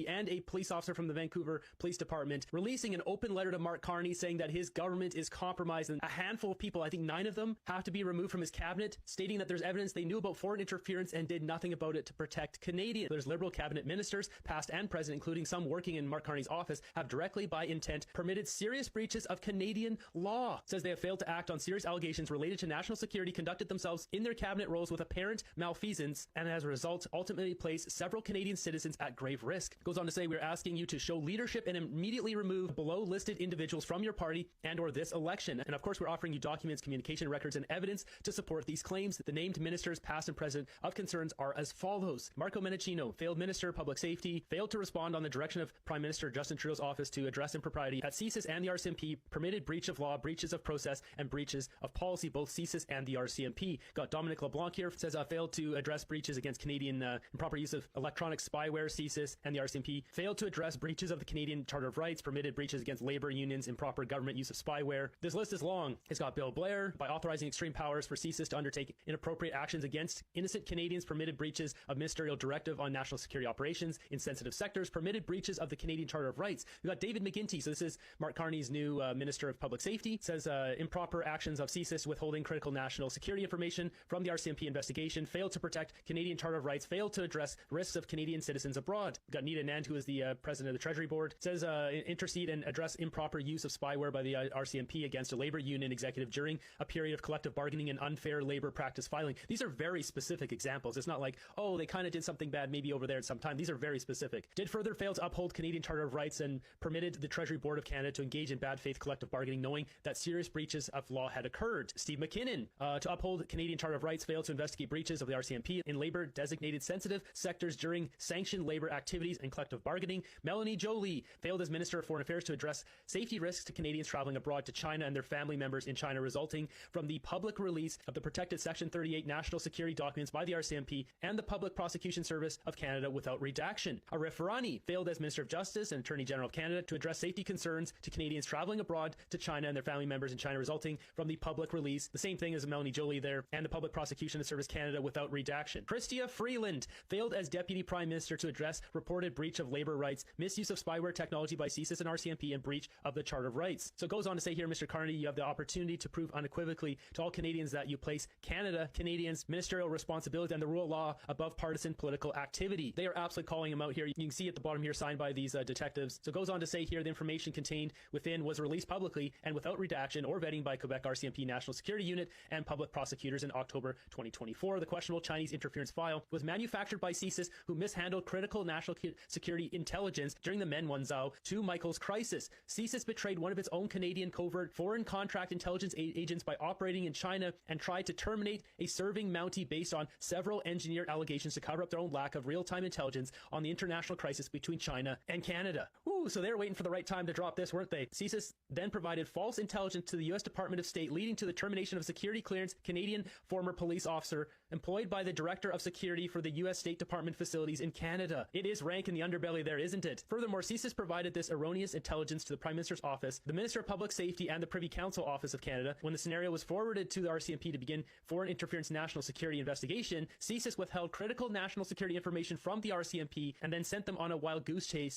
RCMP and a police officer from the Vancouver Police Department, releasing an open letter to Mark Carney saying that his government is compromised and a handful of people, I think 9 of them, have to be removed from his cabinet, stating that there's evidence they knew about foreign interference and did nothing about it to protect Canadians. There's Liberal cabinet ministers, past and present, including some working in Mark Carney's office, have directly by intent permitted serious breaches of Canadian law. It says they have failed to act on serious allegations related to national security, conducted themselves in their cabinet roles with apparent malfeasance, and as a result ultimately place several Canadian citizens at grave risk. It goes on to say, we're asking you to show leadership and immediately remove below listed individuals from your party and or this election. And of course, we're offering you documents, communication records, and evidence to support these claims. The named ministers, past and present, of concerns are as follows. Marco Mendicino, failed Minister of Public Safety, failed to respond on the direction of Prime Minister Justin Trudeau's office to address impropriety at CSIS and the RCMP, permitted breach of law, breaches of process, and breaches of policy, both CSIS and the RCMP. Got Dominic LeBlanc here, says failed to address breaches against Canadian improper use of electronic spyware, CSIS and the RCMP, failed to address breaches of the Canadian Charter of Rights, permitted breaches against labor unions, improper government use of spyware. This list is long. It's got Bill Blair, by authorizing extreme powers for CSIS to undertake inappropriate actions against innocent Canadians, permitted breaches of ministerial directive on national security operations in sensitive sectors, permitted breaches of the Canadian Charter of Rights. We've got David McGuinty, so this is Mark Carney's new Minister of Public Safety, says improper actions of CSIS withholding critical national security information from the RCMP investigation, failed to protect Canadian Charter of Rights, failed to address risks of Canadian citizens abroad. We've got Nita Nand, who is the president of the Treasury Board, says intercede and address improper use of spyware by the RCMP against a labor union executive during a period of collective bargaining and unfair labor practice filing. These are very specific examples. It's not like, oh, they kind of did something bad maybe over there at some time. These are very specific. Did further fail to uphold Canadian Charter of Rights and permitted the Treasury Board of Canada to engage in bad faith collective bargaining, knowing that serious breaches of law had occurred. Steve McKinnon, to uphold Canadian Charter of Rights, failed to investigate breaches of the RCMP in labor designated sensitive sectors during sanctioned labor activities and collective bargaining. Melanie Joly failed as Minister of Foreign Affairs to address safety risks to Canadians traveling abroad to China and their family members in China, resulting from the public release of the protected Section 38 national security documents by the RCMP and the Public Prosecution Service of Canada without redaction. Arif Virani failed as Minister of Justice and Attorney General of Canada to address safety concerns to Canadians traveling abroad to China and their family members in China, resulting from the public release, the same thing as Melanie Joly there, and the Public Prosecution Service Canada without redaction. Chrystia Freeland failed as Deputy Prime Minister to address reported breach of labor rights, misuse of spyware technology by CSIS and RCMP, and breach of the Charter of Rights. So it goes on to say here, Mr. Carney, you have the opportunity to prove unequivocally to all Canadians that you place Canadians' ministerial responsibility and the rule of law above partisan political activity. They are absolutely calling him out here. You can see at the bottom here, signed by these detectives. So it goes on to say here, the information contained within was released publicly and without redaction or vetting by Quebec RCMP National Security Unit and public prosecutors in October 2024. The questionable Chinese interference file was manufactured by CSIS, who mishandled critical national security intelligence during the Men Wanzhou 2 Michaels crisis. CSIS betrayed one of its own Canadian covert foreign contract intelligence agents by operating in China and tried to terminate a serving Mountie based on several engineered allegations to cover up their own lack of real-time intelligence on the international crisis between China and Canada. Ooh, so they were waiting for the right time to drop this, weren't they? CSIS then provided false intelligence to the U.S. Department of State, leading to the termination of security clearance Canadian former police officer employed by the Director of Security for the U.S. State Department facilities in Canada. It is rank in the underbelly there, isn't it? Furthermore, CSIS provided this erroneous intelligence to the Prime Minister's office, the Minister of Public Safety, and the Privy Council Office of Canada. When the scenario was forwarded to the RCMP to begin foreign interference national security investigation, CSIS withheld critical national security information from the RCMP and then sent them on a wild goose chase